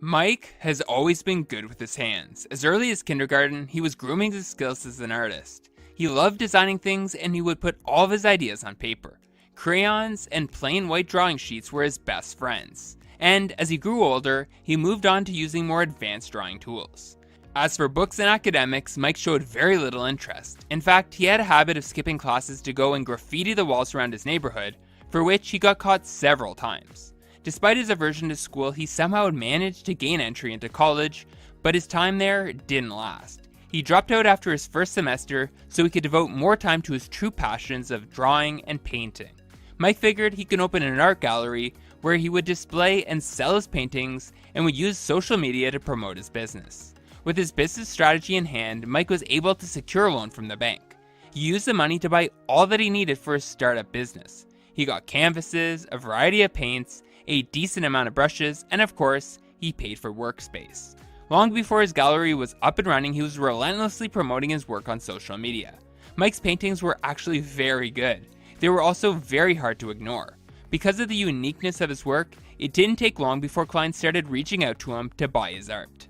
Mike has always been good with his hands. As early as kindergarten, he was grooming his skills as an artist. He loved designing things and he would put all of his ideas on paper. Crayons and plain white drawing sheets were his best friends. And as he grew older, he moved on to using more advanced drawing tools. As for books and academics, Mike showed very little interest. In fact, he had a habit of skipping classes to go and graffiti the walls around his neighborhood, for which he got caught several times. Despite his aversion to school, he somehow managed to gain entry into college, but his time there didn't last. He dropped out after his first semester so he could devote more time to his true passions of drawing and painting. Mike figured he could open an art gallery where he would display and sell his paintings and would use social media to promote his business. With his business strategy in hand, Mike was able to secure a loan from the bank. He used the money to buy all that he needed for his startup business. He got canvases, a variety of paints, a decent amount of brushes, and of course, he paid for workspace. Long before his gallery was up and running, he was relentlessly promoting his work on social media. Mike's paintings were actually very good. They were also very hard to ignore. Because of the uniqueness of his work, it didn't take long before clients started reaching out to him to buy his art.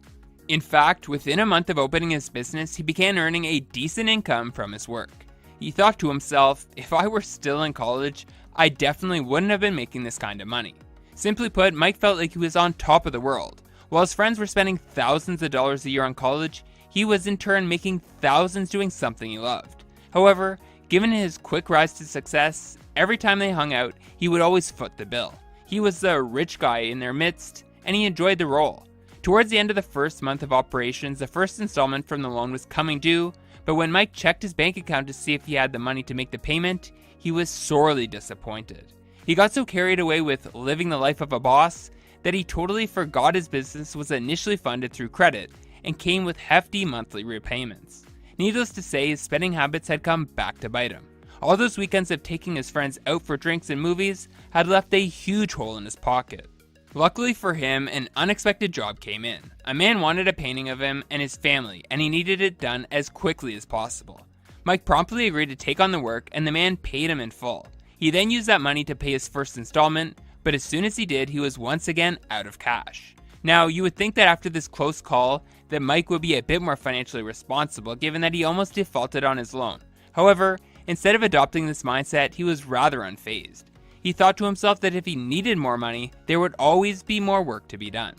In fact, within a month of opening his business, he began earning a decent income from his work. He thought to himself, if I were still in college, I definitely wouldn't have been making this kind of money. Simply put, Mike felt like he was on top of the world. While his friends were spending thousands of dollars a year on college, he was in turn making thousands doing something he loved. However, given his quick rise to success, every time they hung out, he would always foot the bill. He was the rich guy in their midst, and he enjoyed the role. Towards the end of the first month of operations, the first installment from the loan was coming due, but when Mike checked his bank account to see if he had the money to make the payment, he was sorely disappointed. He got so carried away with living the life of a boss that he totally forgot his business was initially funded through credit and came with hefty monthly repayments. Needless to say, his spending habits had come back to bite him. All those weekends of taking his friends out for drinks and movies had left a huge hole in his pocket. Luckily for him, an unexpected job came in. A man wanted a painting of him and his family, and he needed it done as quickly as possible. Mike promptly agreed to take on the work, and the man paid him in full. He then used that money to pay his first installment, but as soon as he did, he was once again out of cash. Now, you would think that after this close call, that Mike would be a bit more financially responsible, given that he almost defaulted on his loan. However, instead of adopting this mindset, he was rather unfazed. He thought to himself that if he needed more money, there would always be more work to be done.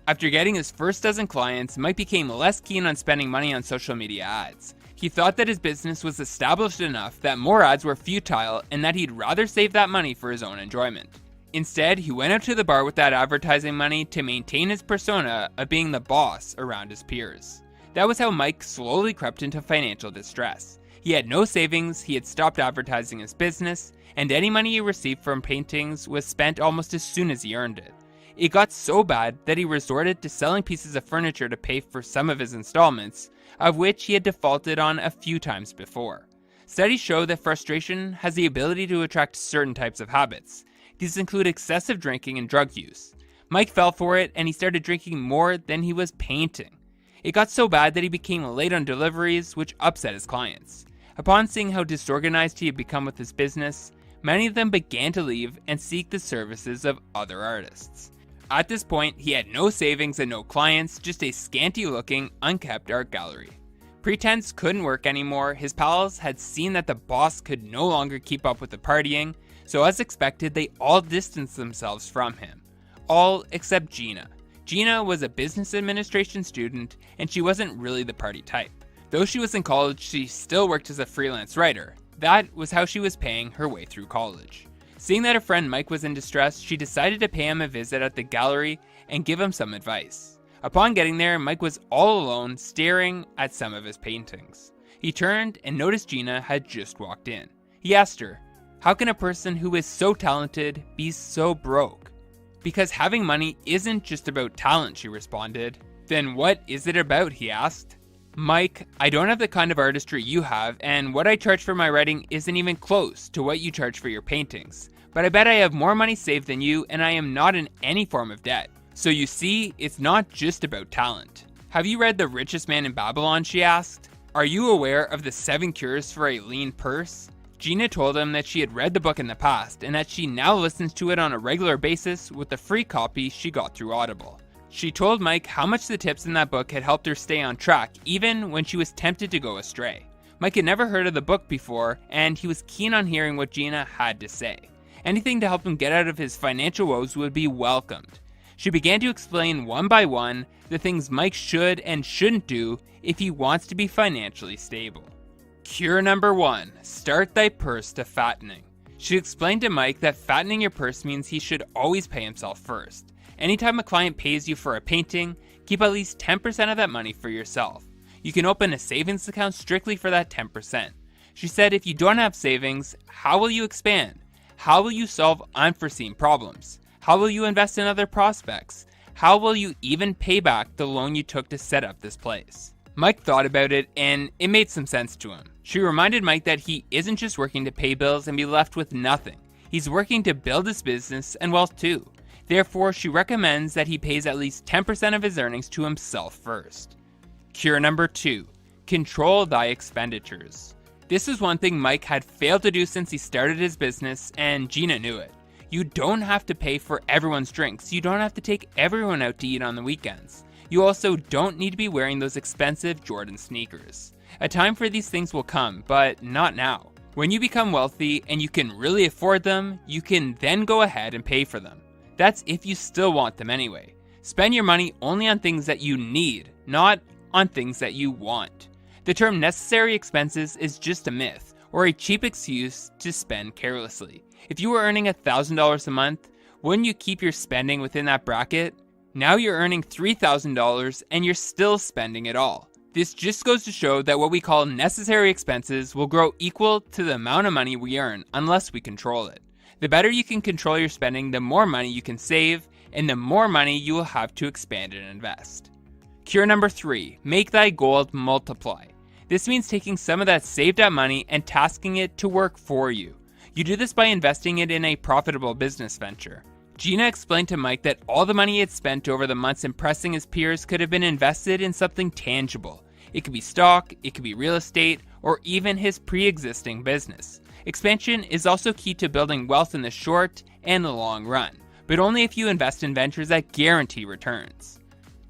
After getting his first dozen clients, Mike became less keen on spending money on social media ads. He thought that his business was established enough that more ads were futile and that he'd rather save that money for his own enjoyment. Instead, he went out to the bar with that advertising money to maintain his persona of being the boss around his peers. That was how Mike slowly crept into financial distress. He had no savings, he had stopped advertising his business, and any money he received from paintings was spent almost as soon as he earned it. It got so bad that he resorted to selling pieces of furniture to pay for some of his installments, of which he had defaulted on a few times before. Studies show that frustration has the ability to attract certain types of habits. These include excessive drinking and drug use. Mike fell for it and he started drinking more than he was painting. It got so bad that he became late on deliveries, which upset his clients. Upon seeing how disorganized he had become with his business, many of them began to leave and seek the services of other artists. At this point, he had no savings and no clients, just a scanty-looking, unkept art gallery. Pretense couldn't work anymore. His pals had seen that the boss could no longer keep up with the partying, so as expected, they all distanced themselves from him. All except Gina. Gina was a business administration student, and she wasn't really the party type. Though she was in college, she still worked as a freelance writer. That was how she was paying her way through college. Seeing that her friend Mike was in distress, she decided to pay him a visit at the gallery and give him some advice. Upon getting there, Mike was all alone, staring at some of his paintings. He turned and noticed Gina had just walked in. He asked her, "How can a person who is so talented be so broke?" "Because having money isn't just about talent," she responded. "Then what is it about?" he asked. "Mike, I don't have the kind of artistry you have, and what I charge for my writing isn't even close to what you charge for your paintings. But I bet I have more money saved than you, and I am not in any form of debt. So you see, it's not just about talent." "Have you read The Richest Man in Babylon?" she asked. "Are you aware of the 7 cures for a lean purse?" Gina told him that she had read the book in the past, and that she now listens to it on a regular basis with the free copy she got through Audible. She told Mike how much the tips in that book had helped her stay on track, even when she was tempted to go astray. Mike had never heard of the book before, and he was keen on hearing what Gina had to say. Anything to help him get out of his financial woes would be welcomed. She began to explain one by one the things Mike should and shouldn't do if he wants to be financially stable. Cure number 1, start thy purse to fattening. She explained to Mike that fattening your purse means he should always pay himself first. Anytime a client pays you for a painting, keep at least 10% of that money for yourself. You can open a savings account strictly for that 10%. She said if you don't have savings, how will you expand? How will you solve unforeseen problems? How will you invest in other prospects? How will you even pay back the loan you took to set up this place? Mike thought about it, and it made some sense to him. She reminded Mike that he isn't just working to pay bills and be left with nothing. He's working to build his business and wealth too. Therefore, she recommends that he pays at least 10% of his earnings to himself first. Cure number 2, control thy expenditures. This is one thing Mike had failed to do since he started his business, and Gina knew it. You don't have to pay for everyone's drinks. You don't have to take everyone out to eat on the weekends. You also don't need to be wearing those expensive Jordan sneakers. A time for these things will come, but not now. When you become wealthy and you can really afford them, you can then go ahead and pay for them. That's if you still want them anyway. Spend your money only on things that you need, not on things that you want. The term necessary expenses is just a myth, or a cheap excuse to spend carelessly. If you were earning $1,000 a month, wouldn't you keep your spending within that bracket? Now you're earning $3,000 and you're still spending it all. This just goes to show that what we call necessary expenses will grow equal to the amount of money we earn unless we control it. The better you can control your spending, the more money you can save, and the more money you will have to expand and invest. Cure number 3, make thy gold multiply. This means taking some of that saved up money and tasking it to work for you. You do this by investing it in a profitable business venture. Gina explained to Mike that all the money he had spent over the months impressing his peers could have been invested in something tangible. It could be stock, it could be real estate, or even his pre-existing business. Expansion is also key to building wealth in the short and the long run, but only if you invest in ventures that guarantee returns.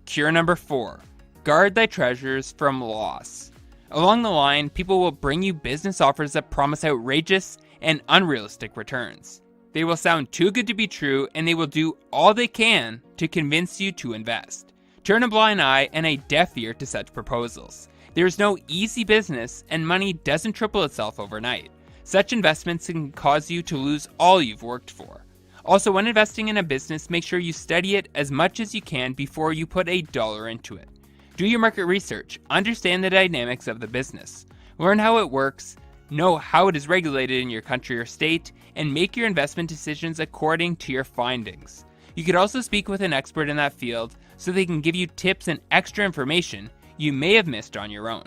Cure number 4, guard thy treasures from loss. Along the line, people will bring you business offers that promise outrageous and unrealistic returns. They will sound too good to be true, and they will do all they can to convince you to invest. Turn a blind eye and a deaf ear to such proposals. There is no easy business, and money doesn't triple itself overnight. Such investments can cause you to lose all you've worked for. Also, when investing in a business, make sure you study it as much as you can before you put $1 into it. Do your market research, understand the dynamics of the business, learn how it works, know how it is regulated in your country or state, and make your investment decisions according to your findings. You could also speak with an expert in that field so they can give you tips and extra information you may have missed on your own.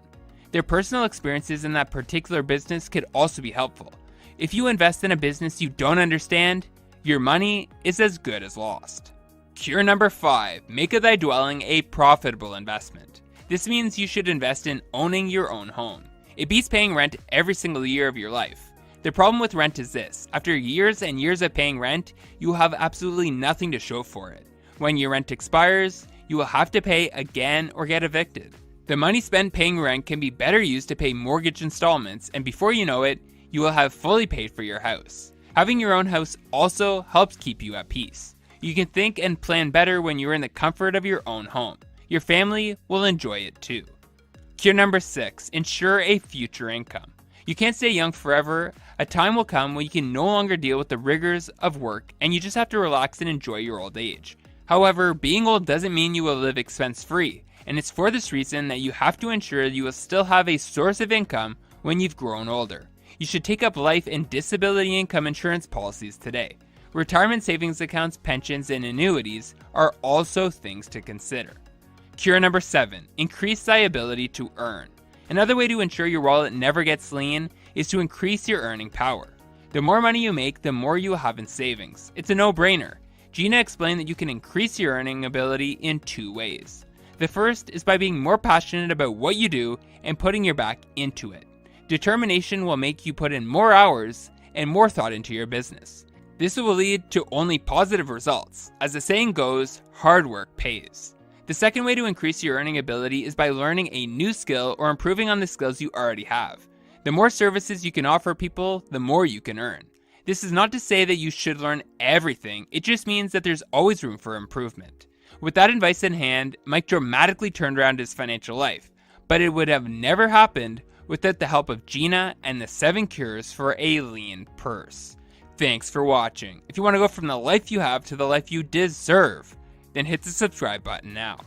Their personal experiences in that particular business could also be helpful. If you invest in a business you don't understand, your money is as good as lost. Cure number 5, make of thy dwelling a profitable investment. This means you should invest in owning your own home. It beats paying rent every single year of your life. The problem with rent is this: after years and years of paying rent, you will have absolutely nothing to show for it. When your rent expires, you will have to pay again or get evicted. The money spent paying rent can be better used to pay mortgage installments, and before you know it, you will have fully paid for your house. Having your own house also helps keep you at peace. You can think and plan better when you're in the comfort of your own home. Your family will enjoy it too. Cure number 6, ensure a future income. You can't stay young forever. A time will come when you can no longer deal with the rigors of work and you just have to relax and enjoy your old age. However, being old doesn't mean you will live expense-free, and it's for this reason that you have to ensure you will still have a source of income when you've grown older. You should take up life and disability income insurance policies today. Retirement savings accounts, pensions, and annuities are also things to consider. Cure number 7, increase thy ability to earn. Another way to ensure your wallet never gets lean is to increase your earning power. The more money you make, the more you will have in savings. It's a no-brainer. Gina explained that you can increase your earning ability in 2 ways. The first is by being more passionate about what you do and putting your back into it. Determination will make you put in more hours and more thought into your business. This will lead to only positive results. As the saying goes, hard work pays. The second way to increase your earning ability is by learning a new skill or improving on the skills you already have. The more services you can offer people, the more you can earn. This is not to say that you should learn everything, it just means that there's always room for improvement. With that advice in hand, Mike dramatically turned around his financial life, but it would have never happened without the help of Gina and the 7 cures for a lean purse. Thanks for watching. If you want to go from the life you have to the life you deserve, then hit the subscribe button now.